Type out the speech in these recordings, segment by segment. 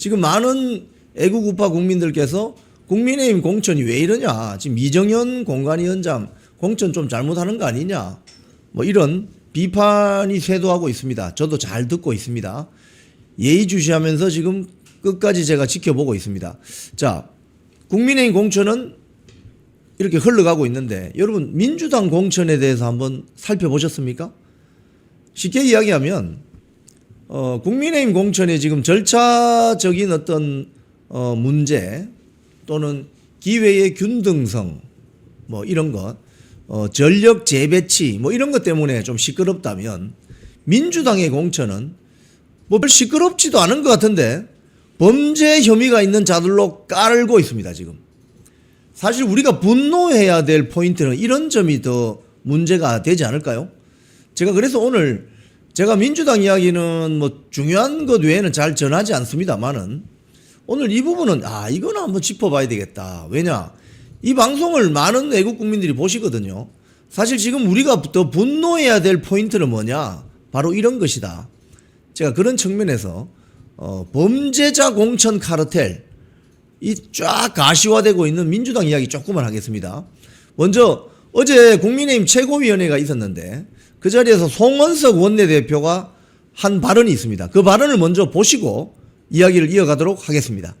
지금 많은 애국 우파 국민들께서 국민의힘 공천이 왜 이러냐, 지금 이정현 공관위원장 공천 좀 잘못하는 거 아니냐, 뭐 이런 비판이 쇄도하고 있습니다. 저도 잘 듣고 있습니다. 예의주시하면서 지금 끝까지 제가 지켜보고 있습니다. 자, 국민의힘 공천은 이렇게 흘러가고 있는데 여러분 민주당 공천에 대해서 한번 살펴보셨습니까? 쉽게 이야기하면 국민의힘 공천에 지금 절차적인 어떤 문제 또는 기회의 균등성 뭐 이런 것, 전력 재배치 뭐 이런 것 때문에 좀 시끄럽다면 민주당의 공천은 뭐 별 시끄럽지도 않은 것 같은데 범죄 혐의가 있는 자들로 깔고 있습니다. 지금 사실 우리가 분노해야 될 포인트는 이런 점이 더 문제가 되지 않을까요? 제가 그래서 오늘 제가 민주당 이야기는 뭐 중요한 것 외에는 잘 전하지 않습니다만은 오늘 이 부분은 이거는 한번 짚어봐야 되겠다. 왜냐, 이 방송을 많은 외국 국민들이 보시거든요. 사실 지금 우리가 더 분노해야 될 포인트는 뭐냐, 바로 이런 것이다. 제가 그런 측면에서 범죄자 공천 카르텔 이 쫙 가시화되고 있는 민주당 이야기 조금만 하겠습니다. 먼저 어제 국민의힘 최고위원회가 있었는데 그 자리에서 송원석 원내대표가 한 발언이 있습니다. 그 발언을 먼저 보시고 이야기를 이어가도록 하겠습니다.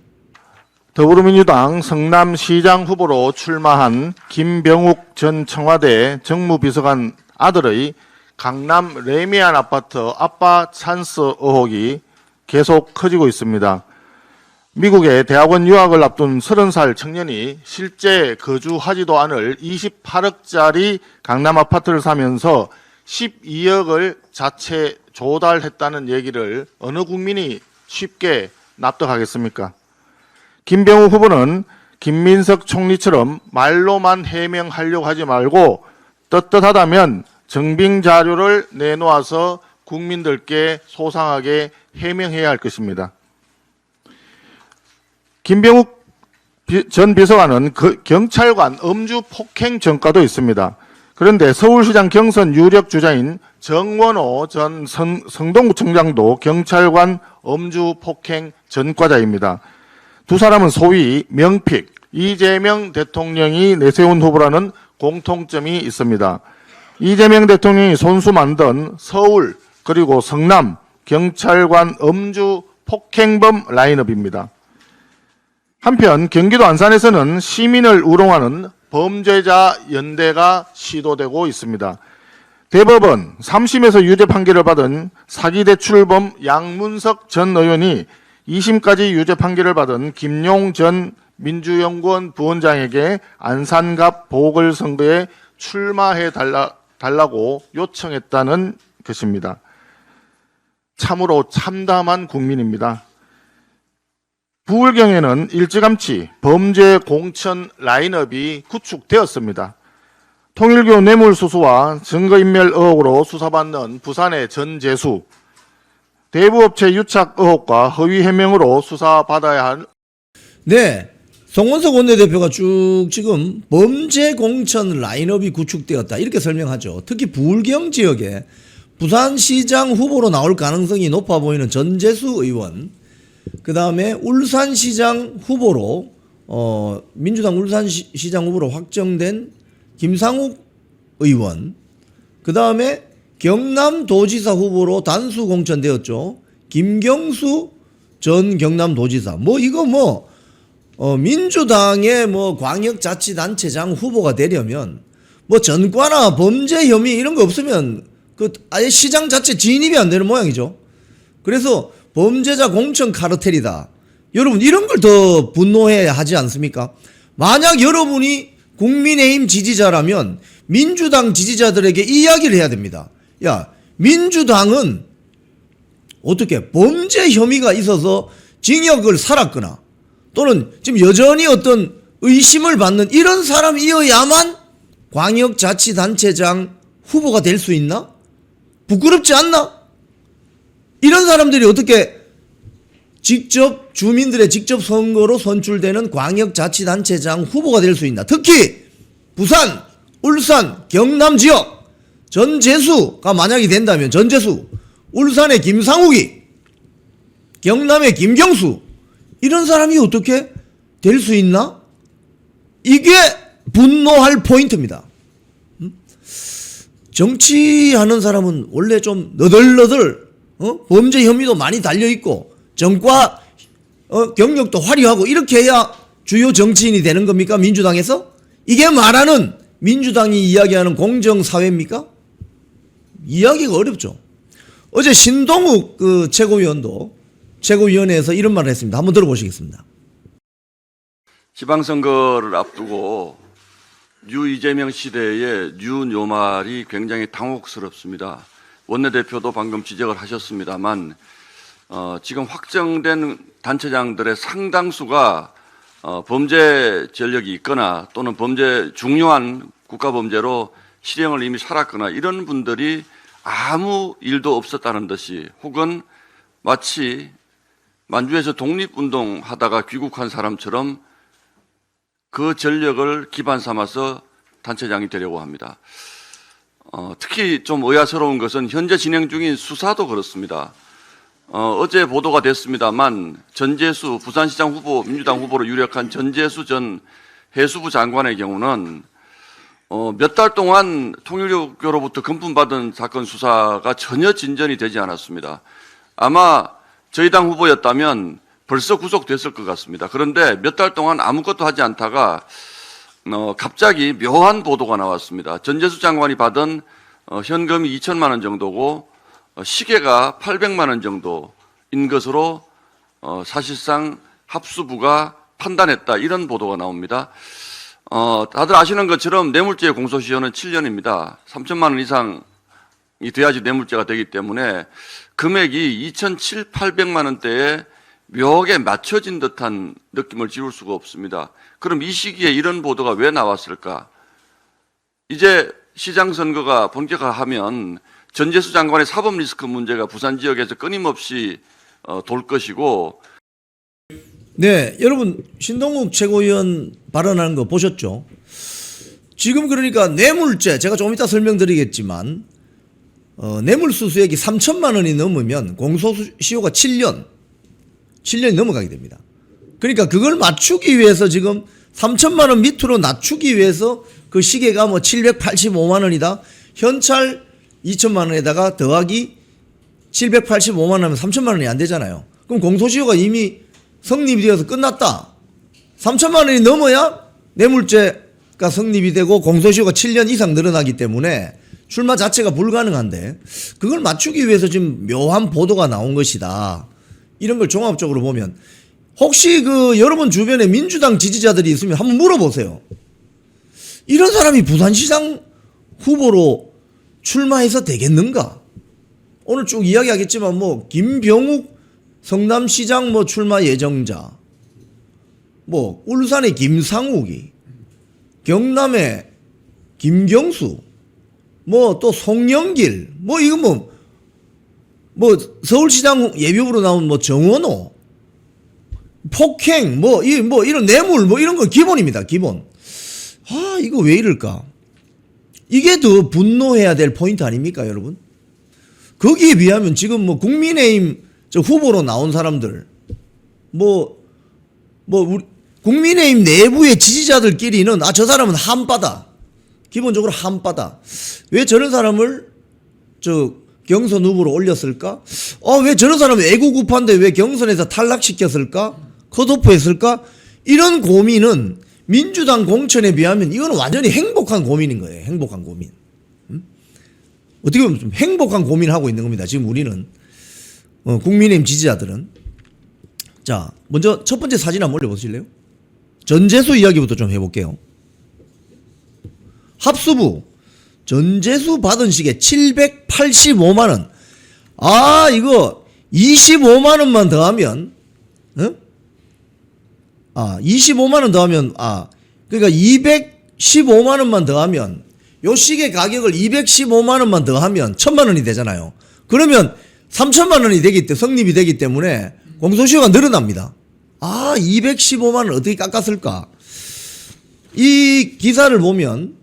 더불어민주당 성남시장 후보로 출마한 김병욱 전 청와대 정무비서관 아들의 강남 레미안 아파트 아빠 찬스 의혹이 계속 커지고 있습니다. 미국의 대학원 유학을 앞둔 30살 청년이 실제 거주하지도 않을 28억짜리 강남 아파트를 사면서 12억을 자체 조달했다는 얘기를 어느 국민이 쉽게 납득하겠습니까? 김병욱 후보는 김민석 총리처럼 말로만 해명하려고 하지 말고 떳떳하다면 증빙 자료를 내놓아서 국민들께 소상하게 해명해야 할 것입니다. 김병욱 전 비서관은 경찰관 음주 폭행 전과도 있습니다. 그런데 서울시장 경선 유력 주자인 정원호 전 성동구청장도 경찰관 음주 폭행 전과자입니다. 두 사람은 소위 명픽, 이재명 대통령이 내세운 후보라는 공통점이 있습니다. 이재명 대통령이 손수 만든 서울 그리고 성남 경찰관 음주 폭행범 라인업입니다. 한편 경기도 안산에서는 시민을 우롱하는 범죄자 연대가 시도되고 있습니다. 대법원 3심에서 유죄 판결을 받은 사기대출범 양문석 전 의원이 2심까지 유죄 판결을 받은 김용 전 민주연구원 부원장에게 안산갑 보궐선거에 출마해 달라고 요청했다는 것입니다. 참으로 참담한 국민입니다. 부울경에는 일찌감치 범죄 공천 라인업이 구축되었습니다. 통일교 뇌물수수와 증거인멸 의혹으로 수사받는 부산의 전재수, 대부업체 유착 의혹과 허위 해명으로 수사받아야 할. 네, 송원석 원내대표가 쭉 지금 범죄 공천 라인업이 구축되었다 이렇게 설명하죠. 특히 부울경 지역에 부산시장 후보로 나올 가능성이 높아 보이는 전재수 의원, 그 다음에 울산시장 후보로 민주당 울산시장 후보로 확정된 김상욱 의원, 그 다음에 경남도지사 후보로 단수 공천되었죠. 김경수 전 경남도지사. 민주당의 광역자치단체장 후보가 되려면 전과나 범죄 혐의 이런 거 없으면 아예 시장 자체 진입이 안 되는 모양이죠. 그래서 범죄자 공천 카르텔이다. 여러분 이런 걸 더 분노해야 하지 않습니까? 만약 여러분이 국민의힘 지지자라면 민주당 지지자들에게 이야기를 해야 됩니다. 야, 민주당은 어떻게 범죄 혐의가 있어서 징역을 살았거나 또는 지금 여전히 어떤 의심을 받는 이런 사람이어야만 광역자치단체장 후보가 될 수 있나? 부끄럽지 않나? 이런 사람들이 어떻게 직접 주민들의 직접 선거로 선출되는 광역자치단체장 후보가 될 수 있나? 특히 부산, 울산, 경남 지역 전재수가 만약에 된다면 전재수, 울산의 김상욱이, 경남의 김경수 이런 사람이 어떻게 될 수 있나? 이게 분노할 포인트입니다. 정치하는 사람은 원래 좀 너덜너덜 범죄 혐의도 많이 달려있고 정과 경력도 화려하고 이렇게 해야 주요 정치인이 되는 겁니까? 민주당에서? 이게 말하는 민주당이 이야기하는 공정사회입니까? 이야기가 어렵죠. 어제 신동욱 그 최고위원도 최고위원회에서 이런 말을 했습니다. 한번 들어보시겠습니다. 지방선거를 앞두고 뉴 이재명 시대의 뉴 노말이 굉장히 당혹스럽습니다. 원내대표도 방금 지적을 하셨습니다만 지금 확정된 단체장들의 상당수가 범죄 전력이 있거나 또는 중요한 국가범죄로 실형을 이미 살았거나 이런 분들이 아무 일도 없었다는 듯이 혹은 마치 만주에서 독립운동 하다가 귀국한 사람처럼 그 전력을 기반 삼아서 단체장이 되려고 합니다. 특히 좀 의아스러운 것은 현재 진행 중인 수사도 그렇습니다. 어제 보도가 됐습니다만 전재수 부산시장 후보 민주당 후보로 유력한 전재수 전 해수부 장관의 경우는 몇 달 동안 통일교로부터 금품받은 사건 수사가 전혀 진전이 되지 않았습니다. 아마 저희 당 후보였다면 벌써 구속됐을 것 같습니다. 그런데 몇 달 동안 아무것도 하지 않다가 갑자기 묘한 보도가 나왔습니다. 전재수 장관이 받은 현금이 2천만 원 정도고 시계가 800만 원 정도인 것으로 사실상 합수부가 판단했다 이런 보도가 나옵니다. 다들 아시는 것처럼 뇌물죄 공소시효는 7년입니다. 3천만 원 이상이 돼야지 뇌물죄가 되기 때문에 금액이 2,700~800만 원대에 묘하게 맞춰진 듯한 느낌을 지울 수가 없습니다. 그럼 이 시기에 이런 보도가 왜 나왔을까? 이제 시장 선거가 본격화하면 전재수 장관의 사법 리스크 문제가 부산 지역에서 끊임없이 돌 것이고. 네, 여러분 신동욱 최고위원 발언하는 거 보셨죠? 지금 그러니까 뇌물죄 제가 조금 이따 설명드리겠지만 뇌물수 수액이 3천만 원이 넘으면 공소시효가 7년이 넘어가게 됩니다. 그러니까 그걸 맞추기 위해서 지금 3천만 원 밑으로 낮추기 위해서 그 시계가 뭐 785만 원이다. 현찰 2천만 원에다가 더하기 785만 원 하면 3천만 원이 안 되잖아요. 그럼 공소시효가 이미 성립이 되어서 끝났다. 3천만 원이 넘어야 뇌물죄가 성립이 되고 공소시효가 7년 이상 늘어나기 때문에 출마 자체가 불가능한데 그걸 맞추기 위해서 지금 묘한 보도가 나온 것이다. 이런 걸 종합적으로 보면 혹시 그 여러분 주변에 민주당 지지자들이 있으면 한번 물어보세요. 이런 사람이 부산시장 후보로 출마해서 되겠는가? 오늘 쭉 이야기하겠지만 뭐 김병욱 성남시장 뭐 출마 예정자, 뭐 울산의 김상욱이, 경남의 김경수, 뭐 또 송영길, 뭐 이거 뭐 서울시장 예비후보로 나온 뭐 정원호, 폭행, 뭐 이런 뇌물 뭐 이런 건 기본입니다. 기본. 아, 이거 왜 이럴까? 이게 더 분노해야 될 포인트 아닙니까, 여러분? 거기에 비하면 지금 뭐 국민의힘 저 후보로 나온 사람들, 우리 국민의힘 내부의 지지자들끼리는 저 사람은 한바다. 기본적으로 한바다. 왜 저런 사람을 경선 후보로 올렸을까? 왜 저런 사람은 애국우파인데 왜 경선에서 탈락시켰을까? 컷오프했을까? 이런 고민은 민주당 공천에 비하면 이건 완전히 행복한 고민인 거예요. 행복한 고민. 어떻게 보면 좀 행복한 고민을 하고 있는 겁니다. 지금 우리는 국민의힘 지지자들은. 자, 먼저 첫 번째 사진 한번 올려보실래요? 전재수 이야기부터 좀 해볼게요. 합수부 전재수 받은 시계 785만 원. 이거 25만 원만 더하면 25만 원 더하면 그러니까 215만 원만 더하면 요 시계 가격을 215만 원만 더하면 1000만 원이 되잖아요. 그러면 3천만 원이 성립이 되기 때문에 공소시효가 늘어납니다. 215만 원 어떻게 깎았을까? 이 기사를 보면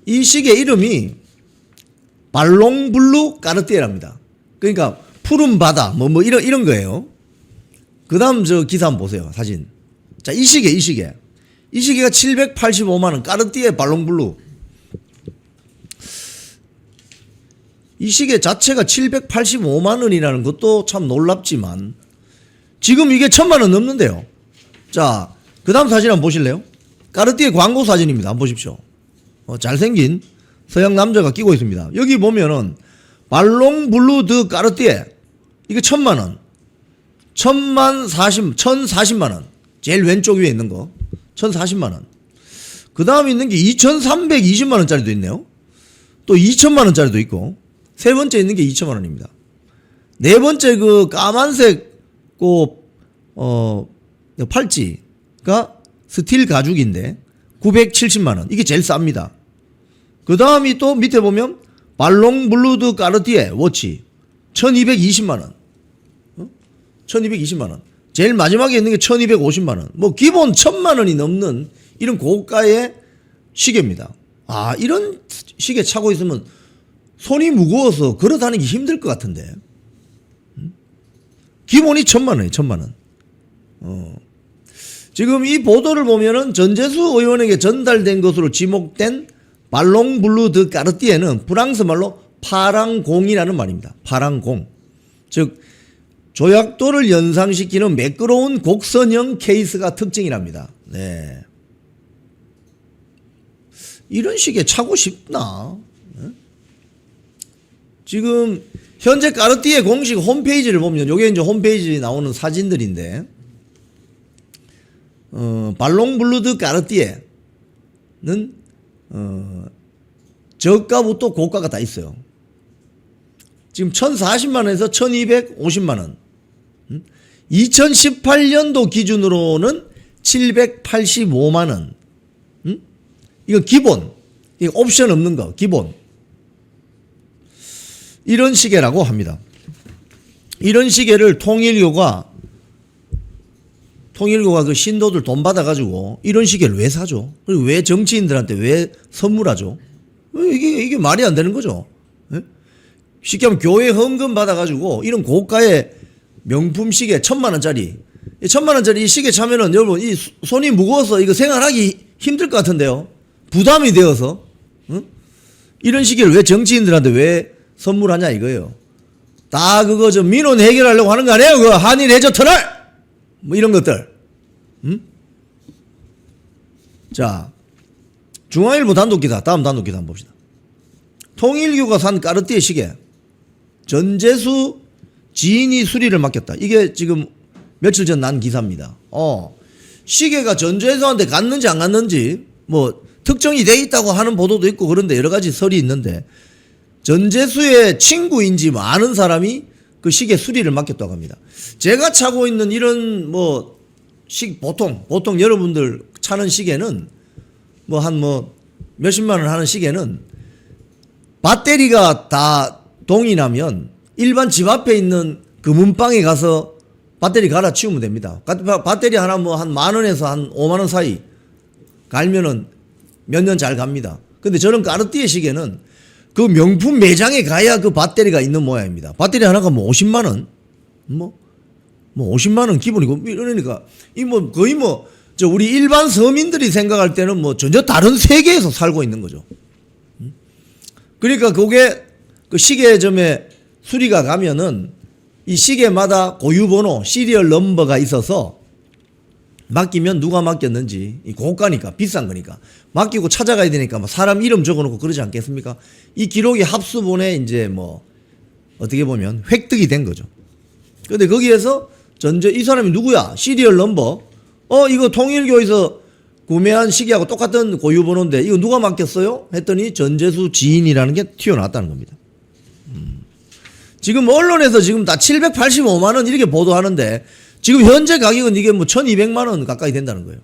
이 시계 이름이 발롱블루 까르띠에랍니다. 그러니까 푸른 바다 이런 거예요. 그 다음 저 기사 한번 보세요. 사진. 자, 이 시계. 이 시계가 785만원. 까르띠에 발롱블루. 이 시계 자체가 785만원이라는 것도 참 놀랍지만 지금 이게 1000만원 넘는데요. 자, 그 다음 사진 한번 보실래요? 까르띠에 광고 사진입니다. 한번 보십시오. 잘생긴 서양 남자가 끼고 있습니다. 여기 보면은 발롱블루 드 까르띠에 이게 1000만원. 1040만원. 제일 왼쪽 위에 있는 거 1040만원. 그 다음에 있는 게 2320만원짜리도 있네요. 또 2000만원짜리도 있고 세 번째 있는 게 2000만원입니다. 네 번째 그 까만색 팔찌가 스틸 가죽인데 970만원. 이게 제일 쌉니다. 그 다음이 또 밑에 보면 발롱블루드 까르띠에 워치 1220만원. 1220만원. 제일 마지막에 있는 게 1250만원. 뭐 기본 1000만원이 넘는 이런 고가의 시계입니다. 아, 이런 시계 차고 있으면 손이 무거워서 걸어 다니기 힘들 것 같은데. 기본이 1000만원이에요. 1000만원. 지금 이 보도를 보면은 전재수 의원에게 전달된 것으로 지목된 발롱블루 드 까르띠에는 프랑스 말로 파랑공이라는 말입니다. 파랑공. 즉 조약도를 연상시키는 매끄러운 곡선형 케이스가 특징이랍니다. 네. 이런 시계 차고 싶나? 지금 현재 까르띠에 공식 홈페이지를 보면 요게 이제 홈페이지에 나오는 사진들인데 발롱블루드 까르띠에는 저가부터 고가가 다 있어요. 지금 1040만원에서 1250만원. 2018년도 기준으로는 785만원. 이거 기본. 이거 옵션 없는 거. 기본. 이런 시계라고 합니다. 이런 시계를 통일교가 그 신도들 돈 받아가지고 이런 시계를 왜 사죠? 그리고 왜 정치인들한테 왜 선물하죠? 이게 말이 안 되는 거죠. 쉽게 하면 교회 헌금 받아가지고 이런 고가의 명품 시계 1000만원짜리 1000만원짜리 이 시계 차면은 여러분 이 손이 무거워서 이거 생활하기 힘들 것 같은데요. 부담이 되어서 이런 시계를 왜 정치인들한테 왜 선물하냐 이거예요. 다 그거 좀 민원 해결하려고 하는 거 아니에요? 그 한일 해저 터널 뭐 이런 것들. 자, 중앙일보 단독기사. 다음 단독기사 한번 봅시다. 통일교가 산 까르띠에 시계 전재수 지인이 수리를 맡겼다. 이게 지금 며칠 전 난 기사입니다. 시계가 전재수한테 갔는지 안 갔는지 뭐 특정이 돼 있다고 하는 보도도 있고 그런데 여러 가지 설이 있는데 전재수의 친구인지 뭐 아는 사람이 그 시계 수리를 맡겼다고 합니다. 제가 차고 있는 이런 뭐 보통 여러분들 차는 시계는 뭐 한 몇십만 원 하는 시계는 배터리가 다 동이 나면 일반 집 앞에 있는 금은방에 가서 배터리 갈아치우면 됩니다. 배터리 하나 뭐 한 10,000원에서 한 50,000원 사이 갈면은 몇 년 잘 갑니다. 근데 저런 까르띠에 시계는 그 명품 매장에 가야 그 배터리가 있는 모양입니다. 배터리 하나가 뭐 50만 원? 뭐 50만 원 기본이고 이러니까 이 뭐 거의 저 우리 일반 서민들이 생각할 때는 뭐 전혀 다른 세계에서 살고 있는 거죠. 그러니까 그게 그 시계점에 수리가 가면은 이 시계마다 고유번호 시리얼 넘버가 있어서 맡기면 누가 맡겼는지 이 고가니까 비싼 거니까 맡기고 찾아가야 되니까 뭐 사람 이름 적어놓고 그러지 않겠습니까? 이 기록이 합수본에 이제 뭐 어떻게 보면 획득이 된 거죠. 근데 거기에서 이 사람이 누구야? 시리얼 넘버. 이거 통일교에서 구매한 시계하고 똑같은 고유번호인데 이거 누가 맡겼어요? 했더니 전재수 지인이라는 게 튀어나왔다는 겁니다. 지금 언론에서 지금 다 785만 원 이렇게 보도하는데 지금 현재 가격은 이게 뭐 1200만 원 가까이 된다는 거예요.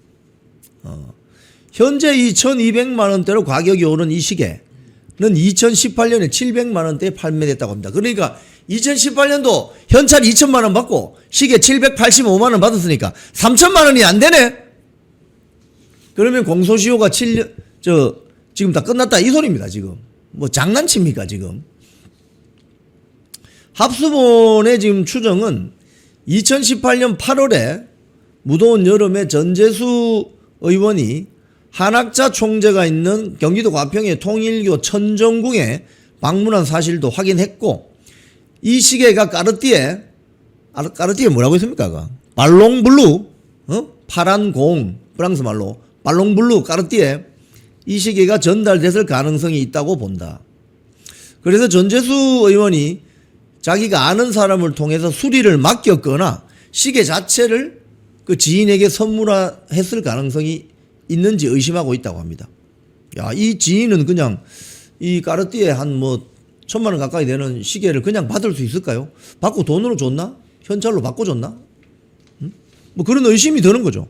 현재 이 1200만 원대로 가격이 오른 이 시계는 2018년에 700만 원대에 판매됐다고 합니다. 그러니까 2018년도 현찰 2천만 원 받고 시계 785만 원 받았으니까 3천만 원이 안 되네. 그러면 공소시효가 지금 다 끝났다 이 소리입니다. 지금 뭐 장난칩니까 지금? 합수본의 지금 추정은 2018년 8월에 무더운 여름에 전재수 의원이 한학자 총재가 있는 경기도 과평의 통일교 천정궁에 방문한 사실도 확인했고, 이 시계가 까르띠에 뭐라고 했습니까? 발롱블루, 파란 공, 프랑스 말로 발롱블루 까르띠에 이 시계가 전달됐을 가능성이 있다고 본다. 그래서 전재수 의원이 자기가 아는 사람을 통해서 수리를 맡겼거나 시계 자체를 그 지인에게 선물했을 가능성이 있는지 의심하고 있다고 합니다. 야, 이 지인은 그냥 이 까르띠에 한 뭐 1,000만 원 가까이 되는 시계를 그냥 받을 수 있을까요? 받고 돈으로 줬나? 현찰로 바꿔줬나? 뭐 그런 의심이 드는 거죠.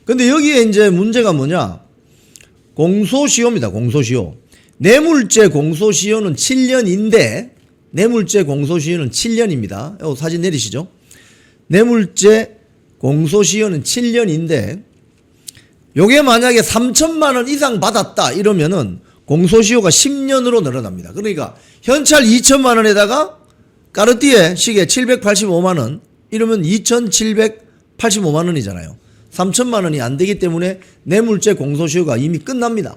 근데 여기에 이제 문제가 뭐냐? 공소시효입니다. 공소시효. 뇌물죄 공소시효는 7년인데, 뇌물죄 공소시효는 7년입니다. 요 사진 내리시죠. 뇌물죄 공소시효는 7년인데, 요게 만약에 3천만 원 이상 받았다 이러면은 공소시효가 10년으로 늘어납니다. 그러니까 현찰 2천만 원에다가 까르띠에 시계 785만 원 이러면 2,785만 원이잖아요. 3천만 원이 안 되기 때문에 뇌물죄 공소시효가 이미 끝납니다.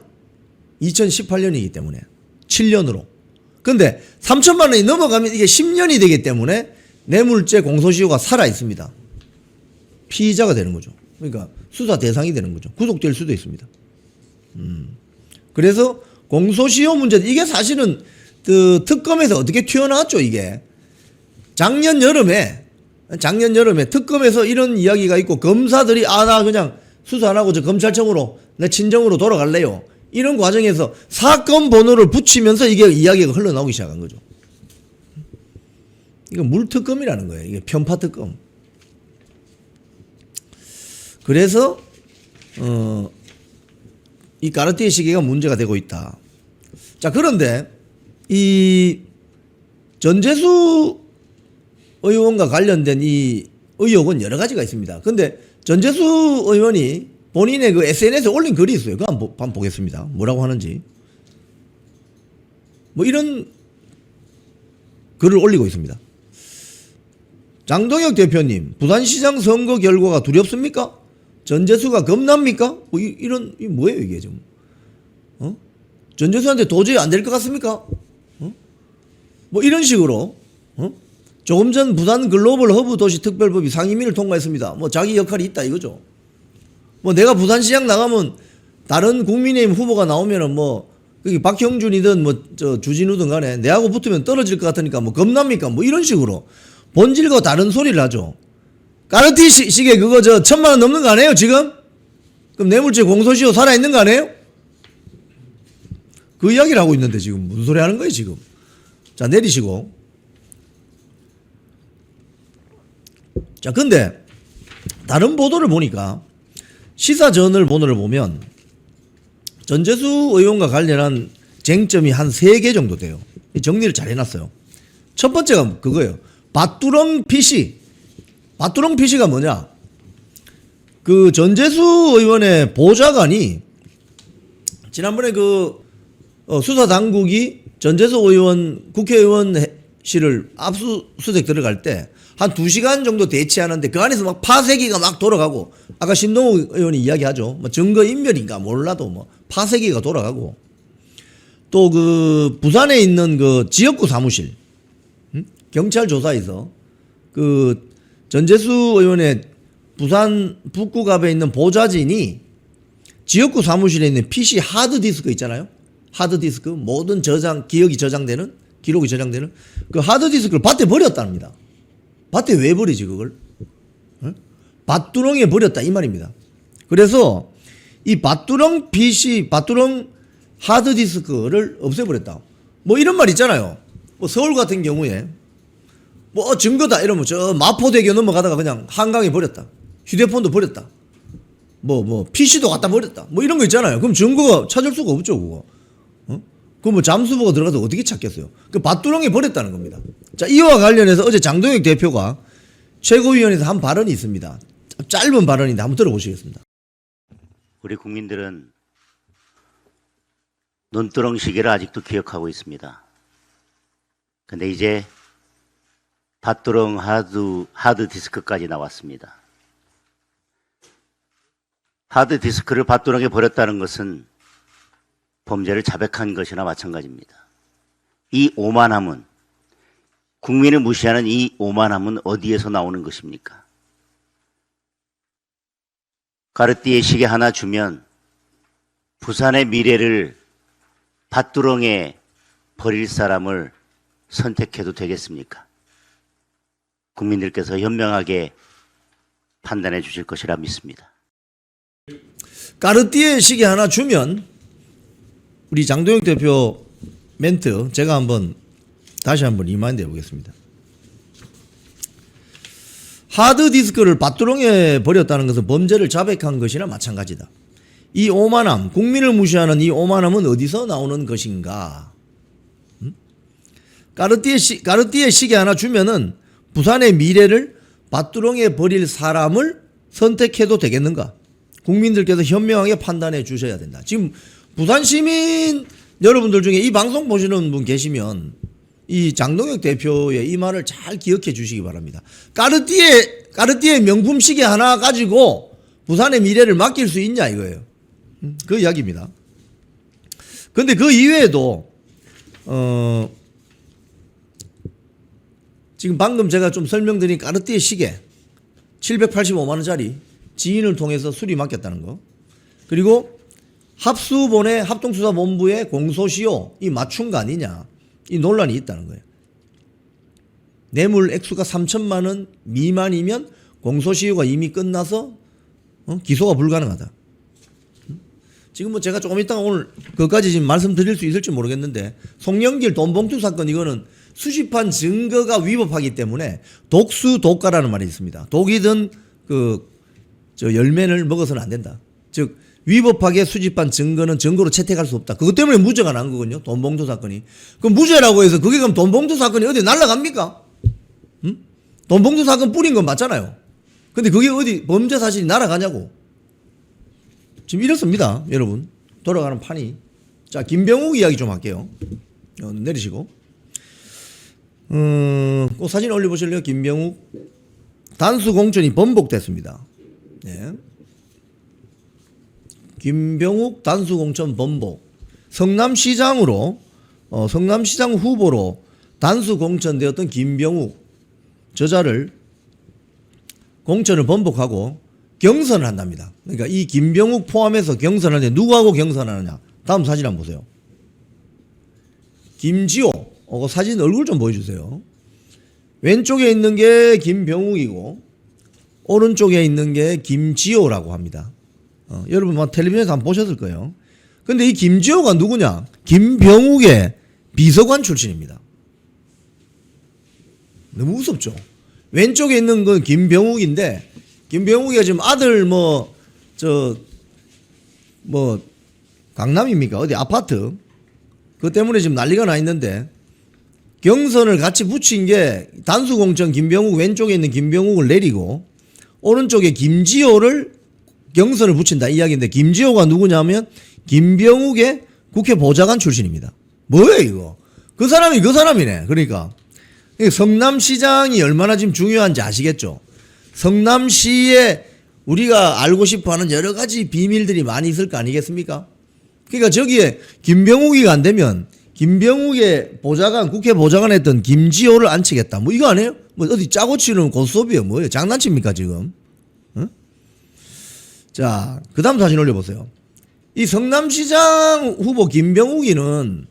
2018년이기 때문에 7년으로. 근데 3천만 원이 넘어가면 이게 10년이 되기 때문에 뇌물죄 공소시효가 살아 있습니다. 피의자가 되는 거죠. 그러니까 수사 대상이 되는 거죠. 구속될 수도 있습니다. 그래서 공소시효 문제, 이게 사실은 그 특검에서 어떻게 튀어나왔죠, 이게. 작년 여름에 특검에서 이런 이야기가 있고, 검사들이 나 그냥 수사 안 하고 저 검찰청으로 내 친정으로 돌아갈래요. 이런 과정에서 사건 번호를 붙이면서 이게 이야기가 흘러나오기 시작한 거죠. 이거 물특검이라는 거예요. 이게 편파특검. 그래서 이 까르띠에 시계가 문제가 되고 있다. 자, 그런데 이 전재수 의원과 관련된 이 의혹은 여러 가지가 있습니다. 근데 전재수 의원이 본인의 그 SNS에 올린 글이 있어요. 그거 한번 보겠습니다. 뭐라고 하는지. 뭐 이런 글을 올리고 있습니다. 장동혁 대표님, 부산시장 선거 결과가 두렵습니까? 전재수가 겁납니까? 뭐 이런, 이 뭐예요, 이게 좀. 전재수한테 도저히 안 될 것 같습니까? 뭐 이런 식으로, 조금 전 부산 글로벌 허브 도시 특별법이 상임위를 통과했습니다. 뭐 자기 역할이 있다 이거죠. 뭐 내가 부산시장 나가면 다른 국민의힘 후보가 나오면은 뭐 그게 박형준이든 뭐 저 주진우든 간에 내하고 붙으면 떨어질 것 같으니까 뭐 겁납니까? 뭐 이런 식으로 본질과 다른 소리를 하죠. 까르띠 시계 그거 1,000만 원 넘는 거 아니에요 지금? 그럼 뇌물죄 공소시효 살아있는 거 아니에요? 그 이야기를 하고 있는데 지금 무슨 소리 하는 거예요 지금? 자, 내리시고. 자, 근데 다른 보도를 보니까 시사저널 보도를 보면 전재수 의원과 관련한 쟁점이 한 3개 정도 돼요. 정리를 잘 해놨어요. 첫 번째가 그거예요. 밭두렁 PC. 밭두렁 PC가 뭐냐? 그 전재수 의원의 보좌관이 지난번에 그 수사 당국이 전재수 의원 국회의원실을 압수수색 들어갈 때 한 2시간 정도 대치하는데 그 안에서 막 파쇄기가 막 돌아가고, 아까 신동욱 의원이 이야기하죠. 뭐 증거인멸인가 몰라도 뭐 파쇄기가 돌아가고, 또 그 부산에 있는 그 지역구 사무실, 경찰 조사에서 그 전재수 의원의 부산 북구갑에 있는 보좌진이 지역구 사무실에 있는 PC 하드디스크 있잖아요. 하드디스크, 모든 기록이 저장되는 그 하드디스크를 밭에 버렸답니다. 밭에 왜 버리지 그걸? 밭두렁에 버렸다 이 말입니다. 그래서 이 밭두렁 PC, 밭두렁 하드디스크를 없애버렸다. 뭐 이런 말 있잖아요. 뭐 서울 같은 경우에 뭐 증거다 이러면 저 마포대교 넘어가다가 그냥 한강에 버렸다. 휴대폰도 버렸다. 뭐 PC도 갖다 버렸다. 뭐 이런 거 있잖아요. 그럼 증거가 찾을 수가 없죠 그거. 그럼 뭐 잠수부가 들어가서 어떻게 찾겠어요? 그 밭두렁에 버렸다는 겁니다. 자, 이와 관련해서 어제 장동혁 대표가 최고위원회에서 한 발언이 있습니다. 짧은 발언인데 한번 들어보시겠습니다. 우리 국민들은 눈두렁 시계를 아직도 기억하고 있습니다. 근데 이제 밭두렁 하드디스크까지 나왔습니다. 하드디스크를 밭두렁에 버렸다는 것은 범죄를 자백한 것이나 마찬가지입니다. 이 오만함은, 국민을 무시하는 이 오만함은 어디에서 나오는 것입니까? 까르띠에 시계 하나 주면 부산의 미래를 밭두렁에 버릴 사람을 선택해도 되겠습니까? 국민들께서 현명하게 판단해 주실 것이라 믿습니다. 까르띠에 시계 하나 주면, 우리 장도영 대표 멘트 제가 다시 한번 리마인드 해보겠습니다. 하드디스크를 밭두렁에 버렸다는 것은 범죄를 자백한 것이나 마찬가지다. 이 오만함, 국민을 무시하는 이 오만함은 어디서 나오는 것인가? 까르띠에 시계 하나 주면은 부산의 미래를 밭두렁에 버릴 사람을 선택해도 되겠는가? 국민들께서 현명하게 판단해 주셔야 된다. 지금 부산 시민 여러분들 중에 이 방송 보시는 분 계시면 이 장동혁 대표의 이 말을 잘 기억해 주시기 바랍니다. 까르띠에 명품 시계 하나 가지고 부산의 미래를 맡길 수 있냐 이거예요. 그 이야기입니다. 근데 그 이외에도 지금 방금 제가 좀 설명드린 까르띠에 시계 785만 원짜리 지인을 통해서 수리 맡겼다는 거, 그리고 합수본의 합동수사본부의 공소시효 이 맞춘 거 아니냐 이 논란이 있다는 거예요. 뇌물 액수가 3천만 원 미만이면 공소시효가 이미 끝나서 기소가 불가능하다. 지금 뭐 제가 조금 이따가 오늘 그것까지 지금 말씀드릴 수 있을지 모르겠는데, 송영길 돈봉투 사건 이거는 수집한 증거가 위법하기 때문에 독수독가라는 말이 있습니다. 독이 든 열매를 먹어서는 안 된다. 즉 위법하게 수집한 증거는 증거로 채택할 수 없다. 그것 때문에 무죄가 난 거거든요. 돈봉투 사건이. 그럼 무죄라고 해서 그게 그럼 돈봉투 사건이 어디 날아갑니까? 돈봉투 사건 뿌린 건 맞잖아요. 근데 그게 어디 범죄 사실이 날아가냐고. 지금 이렇습니다. 여러분. 돌아가는 판이. 자, 김병욱 이야기 좀 할게요. 내리시고. 그 사진 올려보실래요? 김병욱. 단수 공천이 번복됐습니다. 네. 김병욱 단수 공천 번복. 성남시장으로 성남시장 후보로 단수 공천되었던 김병욱 저자를 공천을 번복하고 경선을 한답니다. 그러니까 이 김병욱 포함해서 경선하는데 누구하고 경선하느냐? 다음 사진 한번 보세요. 김지호. 사진 얼굴 좀 보여주세요. 왼쪽에 있는 게 김병욱이고 오른쪽에 있는 게 김지호라고 합니다. 여러분 텔레비전에서 한번 보셨을 거예요. 근데 이 김지호가 누구냐? 김병욱의 비서관 출신입니다. 너무 무섭죠? 왼쪽에 있는 건 김병욱인데, 김병욱이가 지금 아들 강남입니까? 어디 아파트? 그것 때문에 지금 난리가 나 있는데, 경선을 같이 붙인 게 단수공천 김병욱 왼쪽에 있는 김병욱을 내리고 오른쪽에 김지호를 경선을 붙인다 이 이야기인데, 김지호가 누구냐면 김병욱의 국회 보좌관 출신입니다. 뭐예요 이거? 그 사람이네. 그러니까 성남시장이 얼마나 지금 중요한지 아시겠죠? 성남시에 우리가 알고 싶어하는 여러 가지 비밀들이 많이 있을 거 아니겠습니까? 그러니까 저기에 김병욱이가 안 되면 김병욱의 보좌관, 국회 보좌관 했던 김지호를 앉히겠다. 뭐 이거 아니에요? 뭐 어디 짜고 치는 고스톱이에요? 뭐예요? 장난칩니까 지금? 응? 자, 그 다음 사진 올려보세요. 이 성남시장 후보 김병욱이는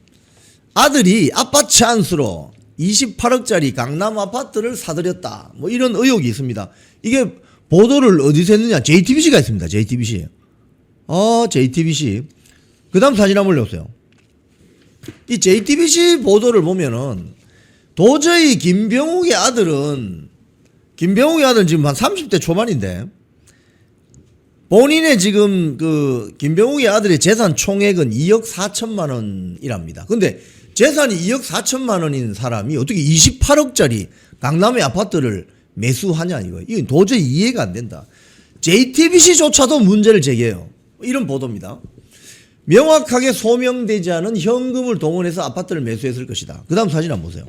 아들이 아빠 찬스로 28억짜리 강남 아파트를 사들였다. 뭐 이런 의혹이 있습니다. 이게 보도를 어디서 했느냐? JTBC가 했습니다. JTBC. JTBC. 그 다음 사진 한번 올려보세요. 이 JTBC 보도를 보면은 도저히 김병욱의 아들은 지금 한 30대 초반인데 본인의 지금 김병욱의 아들의 재산 총액은 2억 4천만 원이랍니다. 근데 재산이 2억 4천만 원인 사람이 어떻게 28억짜리 강남의 아파트를 매수하냐 이거. 이건 도저히 이해가 안 된다. JTBC조차도 문제를 제기해요. 이런 보도입니다. 명확하게 소명되지 않은 현금을 동원해서 아파트를 매수했을 것이다. 그 다음 사진 한번 보세요.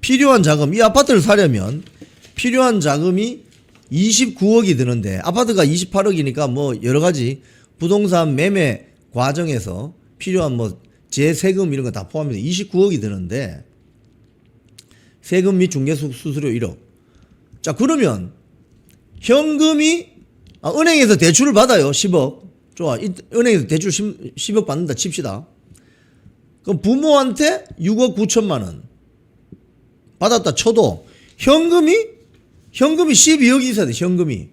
필요한 자금, 이 아파트를 사려면 필요한 자금이 29억이 드는데 아파트가 28억이니까 뭐 여러 가지 부동산 매매 과정에서 필요한 뭐 재세금 이런 거 다 포함해서 29억이 드는데 세금 및 중개수수료 1억. 자, 그러면 현금이 은행에서 대출을 받아요. 10억. 좋아. 은행에서 대출 10억 받는다 칩시다. 그럼 부모한테 6억 9천만 원 받았다 쳐도 현금이 12억이 있어야 돼. 현금이.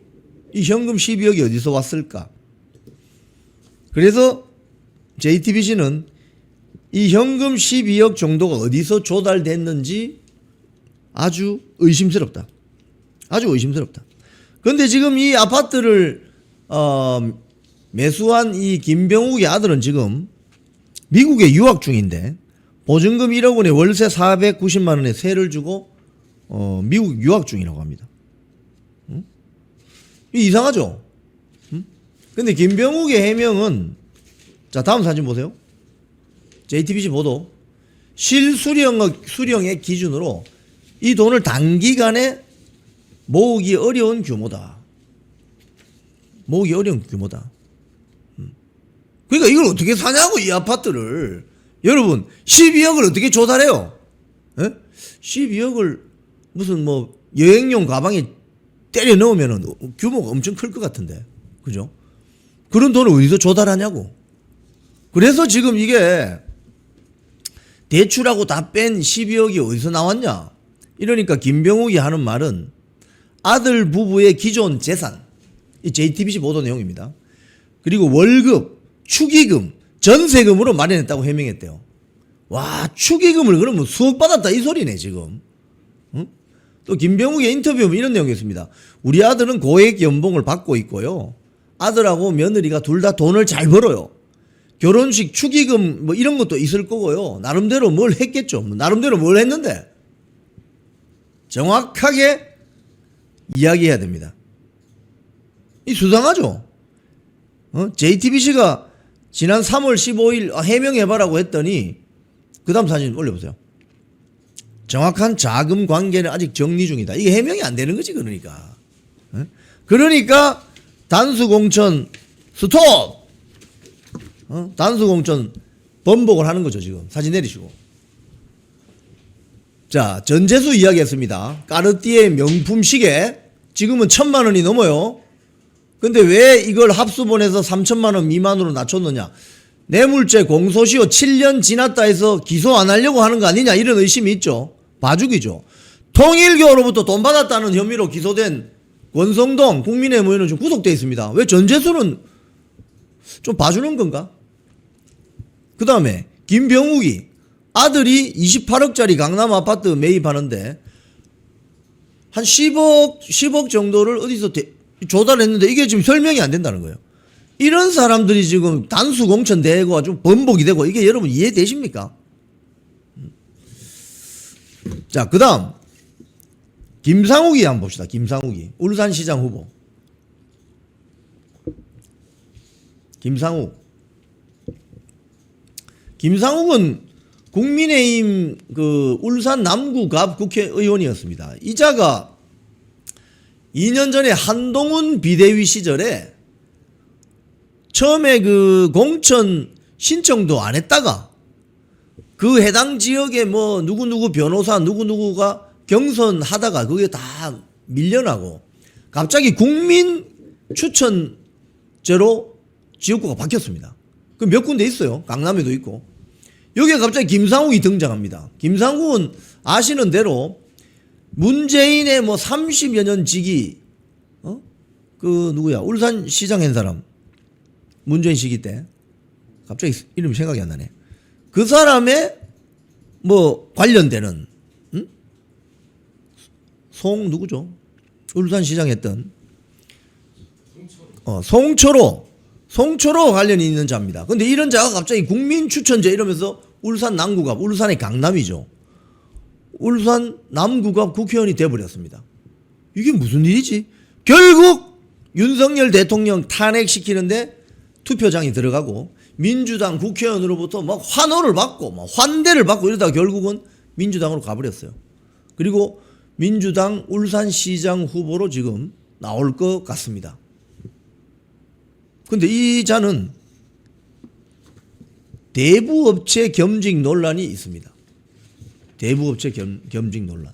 이 현금 12억이 어디서 왔을까? 그래서 JTBC는 이 현금 12억 정도가 어디서 조달됐는지 아주 의심스럽다. 아주 의심스럽다. 그런데 지금 이 아파트를 매수한 이 김병욱의 아들은 지금 미국에 유학 중인데 보증금 1억 원에 월세 490만 원에 세를 주고 미국 유학 중이라고 합니다. 응? 이상하죠? 응? 근데 김병욱의 해명은 자, 다음 사진 보세요. JTBC 보도. 실수령의 기준으로 이 돈을 단기간에 모으기 어려운 규모다. 모으기 어려운 규모다. 그러니까 이걸 어떻게 사냐고, 이 아파트를. 여러분, 12억을 어떻게 조달해요? 에? 12억을 무슨 뭐 여행용 가방에 때려 넣으면 규모가 엄청 클 것 같은데. 그죠? 그런 돈을 어디서 조달하냐고. 그래서 지금 이게 대출하고 다 뺀 12억이 어디서 나왔냐? 이러니까 김병욱이 하는 말은 아들 부부의 기존 재산, 이 JTBC 보도 내용입니다. 그리고 월급, 축의금, 전세금으로 마련했다고 해명했대요. 와, 축의금을 그러면 수억 받았다 이 소리네 지금. 응? 또 김병욱의 인터뷰에 이런 내용이 있습니다. 우리 아들은 고액 연봉을 받고 있고요. 아들하고 며느리가 둘 다 돈을 잘 벌어요. 결혼식 축의금 뭐 이런 것도 있을 거고요. 나름대로 뭘 했겠죠. 나름대로 뭘 했는데 정확하게 이야기해야 됩니다. 이 수상하죠. JTBC가 지난 3월 15일 해명해봐라고 했더니 그 다음 사진 올려보세요. 정확한 자금 관계는 아직 정리 중이다. 이게 해명이 안 되는 거지 그러니까. 그러니까 단수공천 스톱! 단수공천 번복을 하는 거죠 지금. 사진 내리시고. 자, 전재수 이야기했습니다. 까르띠에 명품 시계 지금은 1,000만 원이 넘어요. 근데 왜 이걸 합수본에서 3천만 원 미만으로 낮췄느냐? 뇌물죄 공소시효 7년 지났다 해서 기소 안 하려고 하는 거 아니냐 이런 의심이 있죠. 봐주기죠. 통일교로부터 돈 받았다는 혐의로 기소된 권성동 국민의힘 의원은 지금 구속되어 있습니다. 왜 전재수는 좀 봐주는 건가? 그 다음에 김병욱이 아들이 28억짜리 강남 아파트 매입하는데 한 10억 정도를 어디서 조달했는데 이게 지금 설명이 안 된다는 거예요. 이런 사람들이 지금 단수 공천 되고 아주 번복이 되고 이게 여러분 이해되십니까? 자, 그 다음 김상욱이 한번 봅시다. 김상욱이 울산시장 후보. 김상욱은 국민의힘 그 울산 남구갑 국회의원이었습니다. 이자가 2년 전에 한동훈 비대위 시절에 처음에 그 공천 신청도 안 했다가 그 해당 지역에 뭐 누구누구 변호사 누구누구가 경선하다가 그게 다 밀려나고 갑자기 국민 추천제로 지역구가 바뀌었습니다. 그 몇 군데 있어요. 강남에도 있고. 여기에 갑자기 김상욱이 등장합니다. 김상욱은 아시는 대로 문재인의 뭐 30여 년 지기, 그 누구야? 울산시장 한 사람. 문재인 시기 때. 갑자기 이름이 생각이 안 나네. 그 사람의 뭐 관련되는, 누구죠? 울산시장 했던, 송초로 관련이 있는 자입니다. 근데 이런 자가 갑자기 국민 추천제 이러면서 울산 남구갑, 울산의 강남이죠. 울산 남구갑 국회의원이 돼버렸습니다. 이게 무슨 일이지? 결국 윤석열 대통령 탄핵시키는데 투표장이 들어가고 민주당 국회의원으로부터 막 환호를 받고 막 환대를 받고 이러다가 결국은 민주당으로 가버렸어요. 그리고 민주당 울산시장 후보로 지금 나올 것 같습니다. 근데 이 자는 대부업체 겸직 논란이 있습니다. 대부업체 겸직 논란.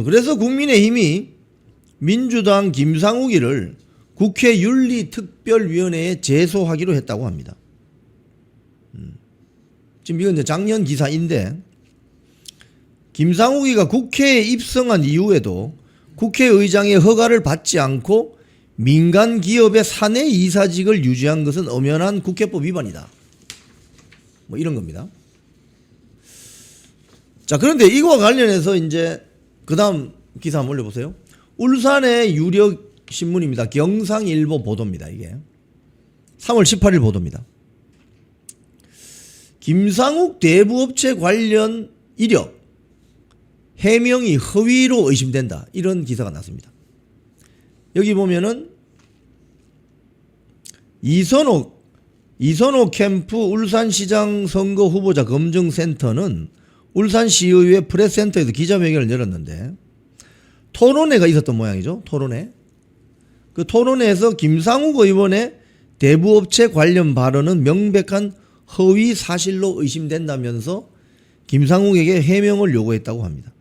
그래서 국민의힘이 민주당 김상욱이를 국회 윤리특별위원회에 제소하기로 했다고 합니다. 지금 이건 이제 작년 기사인데, 김상욱이가 국회에 입성한 이후에도 국회의장의 허가를 받지 않고 민간 기업의 사내 이사직을 유지한 것은 엄연한 국회법 위반이다. 뭐 이런 겁니다. 자, 그런데 이거와 관련해서 이제 그 다음 기사 한번 올려보세요. 울산의 유력 신문입니다. 경상일보 보도입니다. 이게 3월 18일 보도입니다. 김상욱 대부업체 관련 이력 해명이 허위로 의심된다. 이런 기사가 났습니다. 여기 보면은 이선옥 캠프 울산시장 선거 후보자 검증센터는 울산시의회 프레스센터에서 기자회견을 열었는데 토론회가 있었던 모양이죠. 토론회. 그 토론회에서 김상욱 의원의 대부업체 관련 발언은 명백한 허위 사실로 의심된다면서 김상욱에게 해명을 요구했다고 합니다.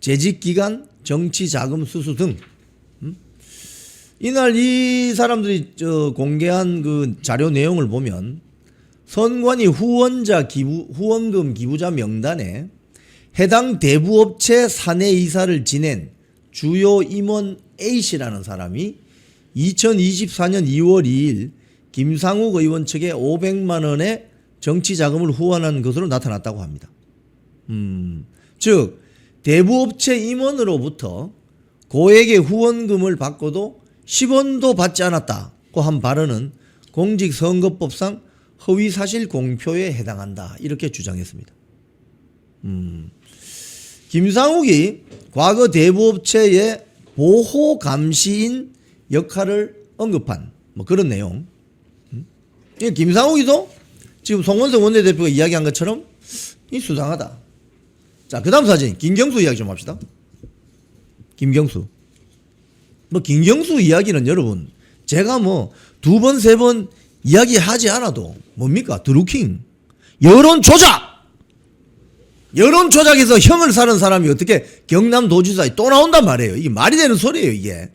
재직기간, 정치자금 수수 등. 이날 이 사람들이 공개한 그 자료 내용을 보면 선관위 후원금 기부자 명단에 해당 대부업체 사내이사를 지낸 주요 임원 A씨라는 사람이 2024년 2월 2일 김상욱 의원 측에 500만 원의 정치자금을 후원한 것으로 나타났다고 합니다. 즉 대부업체 임원으로부터 고액의 후원금을 받고도 10원도 받지 않았다고 한 발언은 공직선거법상 허위사실 공표에 해당한다. 이렇게 주장했습니다. 김상욱이 과거 대부업체의 보호감시인 역할을 언급한 뭐 그런 내용. 김상욱이도 지금 송원석 원내대표가 이야기한 것처럼 이 수상하다. 자, 그 다음 사진 김경수 이야기 좀 합시다. 김경수. 뭐 김경수 이야기는 여러분 제가 뭐 두 번 세 번 이야기하지 않아도 뭡니까? 드루킹. 여론조작에서 형을 사는 사람이 어떻게 경남도지사에 또 나온단 말이에요. 이게 말이 되는 소리예요, 이게.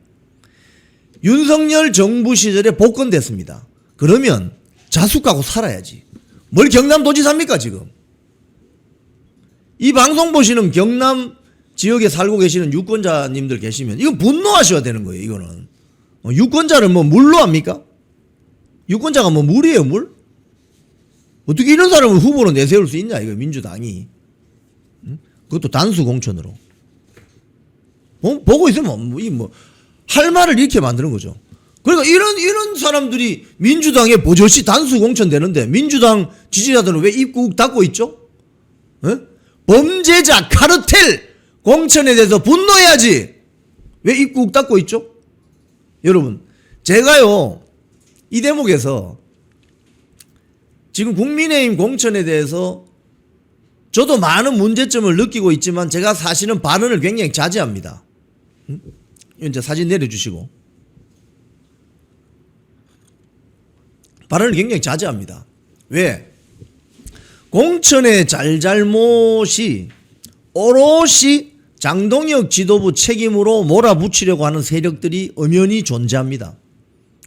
윤석열 정부 시절에 복권됐습니다. 그러면 자숙 갖고 살아야지. 뭘 경남도지사입니까, 지금? 이 방송 보시는 경남 지역에 살고 계시는 유권자님들 계시면 이건 분노하셔야 되는 거예요, 이거는. 유권자를 뭐 물로 합니까? 유권자가 뭐 물이에요, 물? 어떻게 이런 사람을 후보로 내세울 수 있냐, 이거 민주당이. 그것도 단수 공천으로. 보고 있으면 할 말을 이렇게 만드는 거죠. 그러니까 이런 사람들이 민주당에 버젓이 단수 공천되는데 민주당 지지자들은 왜 입국 닫고 있죠? 에? 범죄자, 카르텔 공천에 대해서 분노해야지. 왜 입국 닫고 있죠? 여러분, 제가요, 이 대목에서 지금 국민의힘 공천에 대해서 저도 많은 문제점을 느끼고 있지만 제가 사실은 발언을 굉장히 자제합니다. 이제 사진 내려주시고. 발언을 굉장히 자제합니다. 왜? 공천의 잘잘못이 오롯이 장동혁 지도부 책임으로 몰아붙이려고 하는 세력들이 엄연히 존재합니다.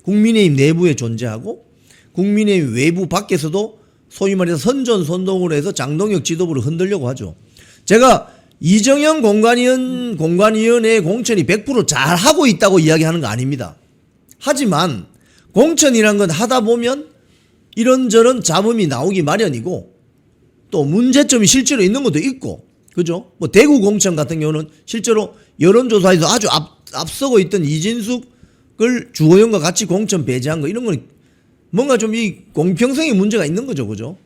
국민의힘 내부에 존재하고 국민의힘 외부 밖에서도 소위 말해서 선전선동으로 해서 장동혁 지도부를 흔들려고 하죠. 제가 이정현 공관위원회의 공천이 100% 잘하고 있다고 이야기하는 거 아닙니다. 하지만 공천이란 건 하다 보면 이런저런 잡음이 나오기 마련이고 또 문제점이 실제로 있는 것도 있고, 그죠? 뭐 대구 공천 같은 경우는 실제로 여론조사에서 아주 앞서고 있던 이진숙을 주호영과 같이 공천 배제한 거, 이런 건 뭔가 좀 이 공평성의 문제가 있는 거죠, 그죠?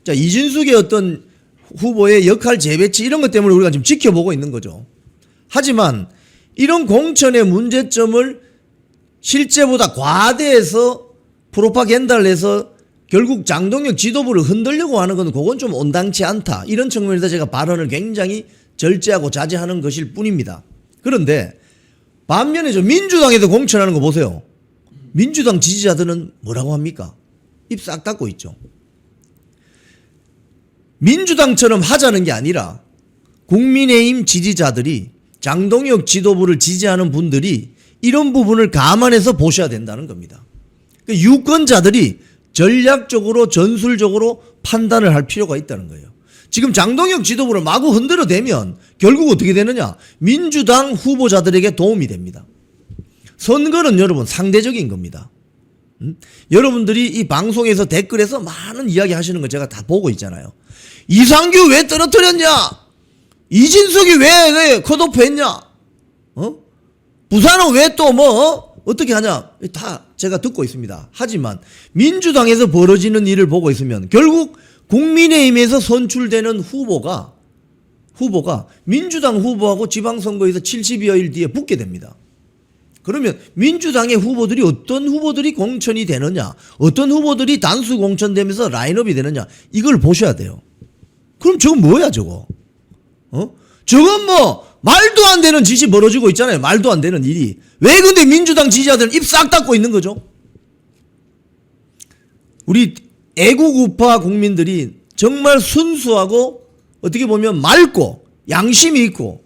자, 이진숙의 어떤 후보의 역할 재배치 이런 것 때문에 우리가 지금 지켜보고 있는 거죠. 하지만 이런 공천의 문제점을 실제보다 과대해서 프로파간다를 해서 결국 장동혁 지도부를 흔들려고 하는 건 그건 좀 온당치 않다. 이런 측면에서 제가 발언을 굉장히 절제하고 자제하는 것일 뿐입니다. 그런데 반면에 저 민주당에서 공천하는 거 보세요. 민주당 지지자들은 뭐라고 합니까? 입 싹 닫고 있죠. 민주당처럼 하자는 게 아니라 국민의힘 지지자들이 장동혁 지도부를 지지하는 분들이 이런 부분을 감안해서 보셔야 된다는 겁니다. 유권자들이 전략적으로 전술적으로 판단을 할 필요가 있다는 거예요. 지금 장동혁 지도부를 마구 흔들어대면 결국 어떻게 되느냐? 민주당 후보자들에게 도움이 됩니다. 선거는 여러분 상대적인 겁니다. 여러분들이 이 방송에서 댓글에서 많은 이야기 하시는 거 제가 다 보고 있잖아요. 이상규 왜 떨어뜨렸냐? 이진석이 왜 컷오프 했냐? 부산은 왜 또 어떻게 하냐? 다 제가 듣고 있습니다. 하지만 민주당에서 벌어지는 일을 보고 있으면 결국 국민의힘에서 선출되는 후보가 민주당 후보하고 지방선거에서 70여일 뒤에 붙게 됩니다. 그러면 민주당의 후보들이 어떤 후보들이 공천이 되느냐, 어떤 후보들이 단수 공천되면서 라인업이 되느냐, 이걸 보셔야 돼요. 그럼 저건 뭐야 저거? 저건 말도 안 되는 짓이 벌어지고 있잖아요. 말도 안 되는 일이. 왜 근데 민주당 지지자들은 입 싹 닫고 있는 거죠? 우리 애국우파 국민들이 정말 순수하고 어떻게 보면 맑고 양심이 있고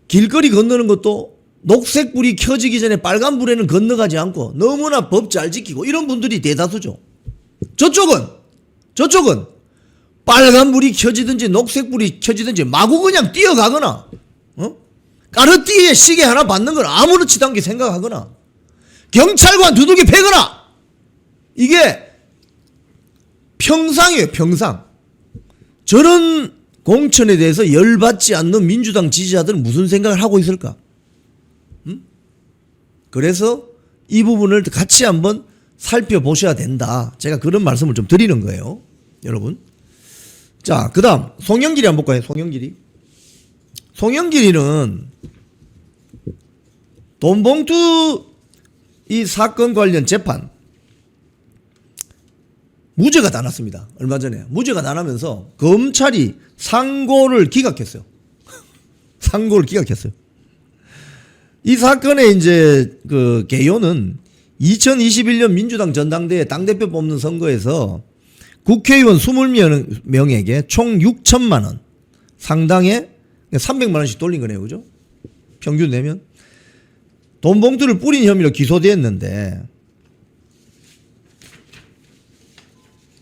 길거리 건너는 것도 녹색불이 켜지기 전에 빨간불에는 건너가지 않고 너무나 법 잘 지키고 이런 분들이 대다수죠. 저쪽은 빨간불이 켜지든지 녹색불이 켜지든지 마구 그냥 뛰어가거나 까르띠에 시계 하나 받는 걸 아무렇지도 않게 생각하거나 경찰관 두들겨 패거나 이게 평상이에요. 평상. 저런 공천에 대해서 열받지 않는 민주당 지지자들은 무슨 생각을 하고 있을까? 그래서 이 부분을 같이 한번 살펴보셔야 된다. 제가 그런 말씀을 좀 드리는 거예요. 여러분. 자, 그 다음 송영길이 한번 볼까요? 송영길이는 돈봉투 이 사건 관련 재판 무죄가 다 났습니다. 얼마 전에 무죄가 다 나면서 검찰이 상고를 기각했어요. 상고를 기각했어요. 이 사건의 이제 그 개요는 2021년 민주당 전당대회 당대표 뽑는 선거에서 국회의원 20명에게 총 6천만 원 상당의 300만 원씩 돌린 거네요. 그죠? 평균 내면 돈 봉투를 뿌린 혐의로 기소됐는데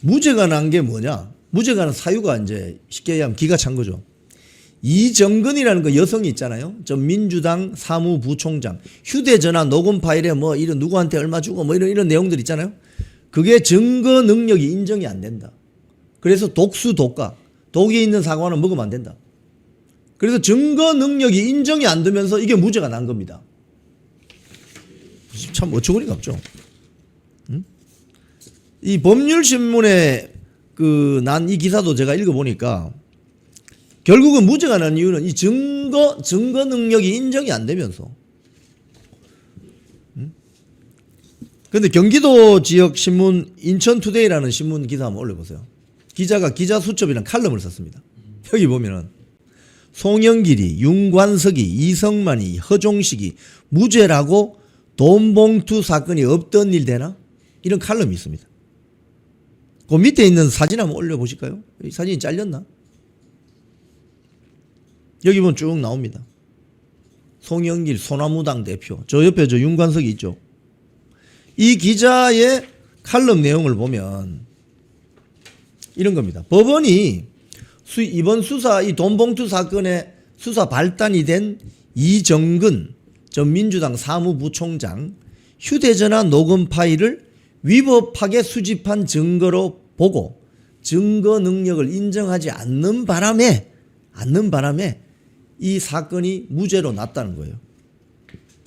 무죄가 난 게 뭐냐? 무죄가 난 사유가 이제 쉽게 얘기하면 기가 찬 거죠. 이정근이라는 그 여성이 있잖아요. 저 민주당 사무부총장 휴대전화 녹음 파일에 이런 누구한테 얼마 주고 이런 내용들 있잖아요. 그게 증거 능력이 인정이 안 된다. 그래서 독수 독가 독이 있는 사과는 먹으면 안 된다. 그래서 증거 능력이 인정이 안 되면서 이게 무죄가 난 겁니다. 참 어처구니가 없죠. 이 법률신문에 난 이 기사도 제가 읽어보니까 결국은 무죄가 난 이유는 이 증거 능력이 인정이 안 되면서. 근데 경기도 지역 신문 인천투데이라는 신문 기사 한번 올려보세요. 기자가 기자수첩이라는 칼럼을 썼습니다. 여기 보면은 송영길이, 윤관석이, 이성만이, 허종식이 무죄라고 돈봉투 사건이 없던 일 되나? 이런 칼럼이 있습니다. 그 밑에 있는 사진 한번 올려보실까요? 이 사진이 잘렸나? 여기 보면 쭉 나옵니다. 송영길 소나무당 대표. 저 옆에 저 윤관석이 있죠. 이 기자의 칼럼 내용을 보면 이런 겁니다. 법원이 이번 수사 이 돈봉투 사건의 수사 발단이 된 이정근 전 민주당 사무부총장 휴대전화 녹음 파일을 위법하게 수집한 증거로 보고 증거 능력을 인정하지 않는 바람에 이 사건이 무죄로 났다는 거예요.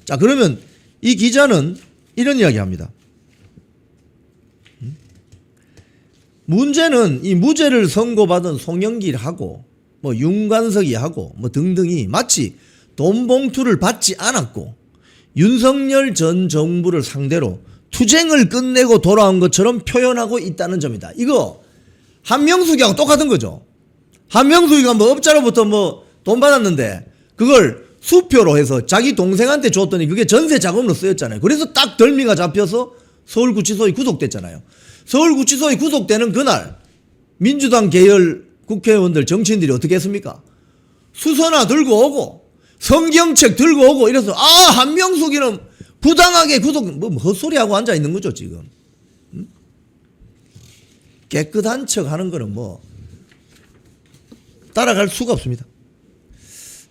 자, 그러면 이 기자는 이런 이야기 합니다. 문제는 이 무죄를 선고받은 송영길하고 윤관석이하고 등등이 마치 돈봉투를 받지 않았고 윤석열 전 정부를 상대로 투쟁을 끝내고 돌아온 것처럼 표현하고 있다는 점이다. 이거 한명숙이하고 똑같은 거죠. 한명숙이가 뭐 업자로부터 뭐 돈 받았는데 그걸 수표로 해서 자기 동생한테 줬더니 그게 전세 자금으로 쓰였잖아요. 그래서 딱 덜미가 잡혀서 서울구치소에 구속됐잖아요. 서울구치소에 구속되는 그날 민주당 계열 국회의원들 정치인들이 어떻게 했습니까? 수서나 들고 오고 성경책 들고 오고 이래서 한명숙이는 부당하게 구속 뭐 헛소리하고 앉아 있는 거죠 지금. 깨끗한 척 하는 거는 뭐 따라갈 수가 없습니다.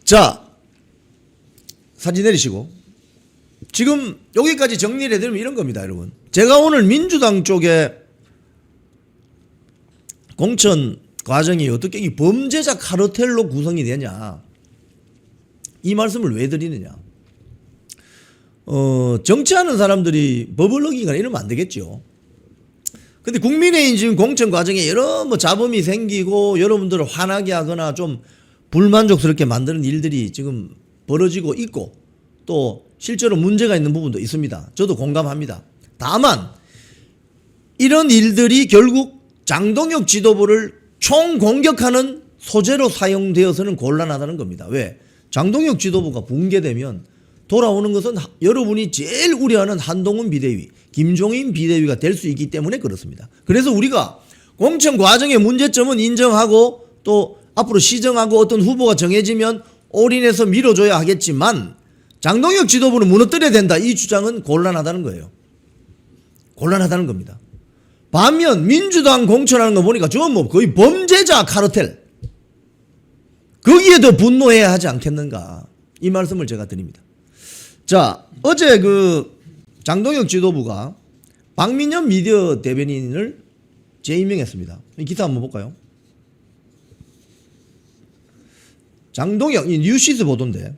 자, 사진 내리시고 지금 여기까지 정리를 해드리면 이런 겁니다 여러분. 제가 오늘 민주당 쪽에 공천 과정이 어떻게 이 범죄자 카르텔로 구성이 되냐 이 말씀을 왜 드리느냐. 정치하는 사람들이 법을 어기거나 이러면 안 되겠죠. 근데 국민의힘 지금 공천 과정에 여러 뭐 잡음이 생기고 여러분들을 화나게 하거나 좀 불만족스럽게 만드는 일들이 지금 벌어지고 있고 또 실제로 문제가 있는 부분도 있습니다. 저도 공감합니다. 다만 이런 일들이 결국 장동혁 지도부를 총공격하는 소재로 사용되어서는 곤란하다는 겁니다. 왜? 장동혁 지도부가 붕괴되면 돌아오는 것은 여러분이 제일 우려하는 한동훈 비대위, 김종인 비대위가 될 수 있기 때문에 그렇습니다. 그래서 우리가 공천 과정의 문제점은 인정하고 또 앞으로 시정하고 어떤 후보가 정해지면 올인해서 밀어줘야 하겠지만 장동혁 지도부는 무너뜨려야 된다. 이 주장은 곤란하다는 거예요. 곤란하다는 겁니다. 반면 민주당 공천하는 거 보니까 저건 뭐 거의 범죄자 카르텔. 거기에 더 분노해야 하지 않겠는가. 이 말씀을 제가 드립니다. 자, 어제 그 장동혁 지도부가 박민현 미디어 대변인을 재임명했습니다. 이 기사 한번 볼까요? 장동혁, 이 뉴시스 보도인데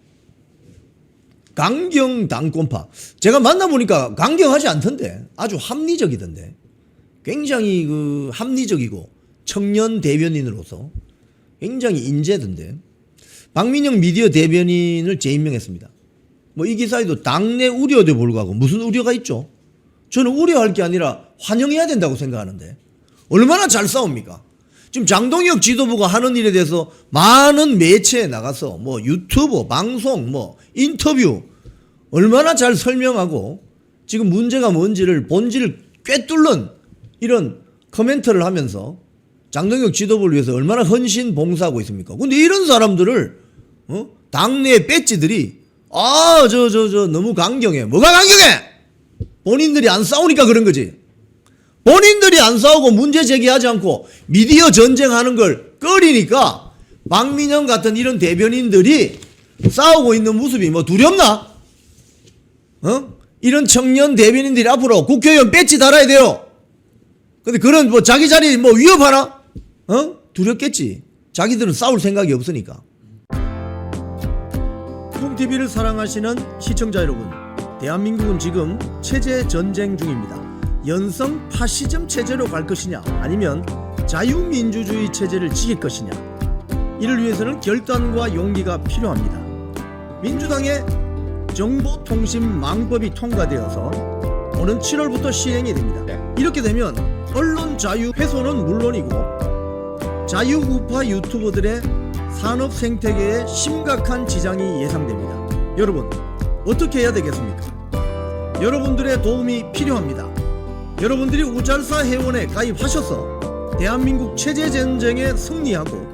강경 당권파. 제가 만나보니까 강경하지 않던데 아주 합리적이던데 굉장히 그 합리적이고 청년 대변인으로서 굉장히 인재던데 박민영 미디어 대변인을 재임명했습니다. 뭐 이 기사에도 당내 우려에도 불구하고 무슨 우려가 있죠? 저는 우려할 게 아니라 환영해야 된다고 생각하는데 얼마나 잘 싸웁니까? 지금 장동혁 지도부가 하는 일에 대해서 많은 매체에 나가서 뭐 유튜브, 방송, 뭐 인터뷰 얼마나 잘 설명하고 지금 문제가 뭔지를 본질을 꿰뚫는 이런 코멘트를 하면서 장동혁 지도부를 위해서 얼마나 헌신 봉사하고 있습니까? 근데 이런 사람들을 당내 배지들이 너무 강경해. 뭐가 강경해? 본인들이 안 싸우니까 그런 거지. 본인들이 안 싸우고 문제 제기하지 않고 미디어 전쟁하는 걸 꺼리니까 박민영 같은 이런 대변인들이 싸우고 있는 모습이 뭐 두렵나? 이런 청년 대변인들이 앞으로 국회의원 배지 달아야 돼요. 근데 그런 뭐 자기 자리 뭐 위협하나? 두렵겠지. 자기들은 싸울 생각이 없으니까. 콩TV를 사랑하시는 시청자 여러분, 대한민국은 지금 체제 전쟁 중입니다. 연성 파시즘 체제로 갈 것이냐 아니면 자유민주주의 체제를 지킬 것이냐, 이를 위해서는 결단과 용기가 필요합니다. 민주당의 정보통신망법이 통과되어서 오는 7월부터 시행이 됩니다. 이렇게 되면 언론 자유 훼손은 물론이고 자유우파 유튜버들의 산업 생태계에 심각한 지장이 예상됩니다. 여러분, 어떻게 해야 되겠습니까? 여러분들의 도움이 필요합니다. 여러분들이 우잘사 회원에 가입하셔서 대한민국 체제 전쟁에 승리하고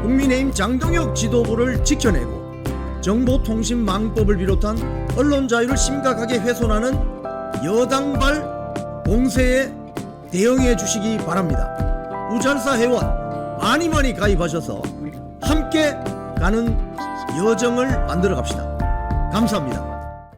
국민의힘 장동혁 지도부를 지켜내고 정보통신망법을 비롯한 언론 자유를 심각하게 훼손하는 여당발 공세에 대응해 주시기 바랍니다. 우잘사 회원 많이 가입하셔서 함께 가는 여정을 만들어 갑시다. 감사합니다.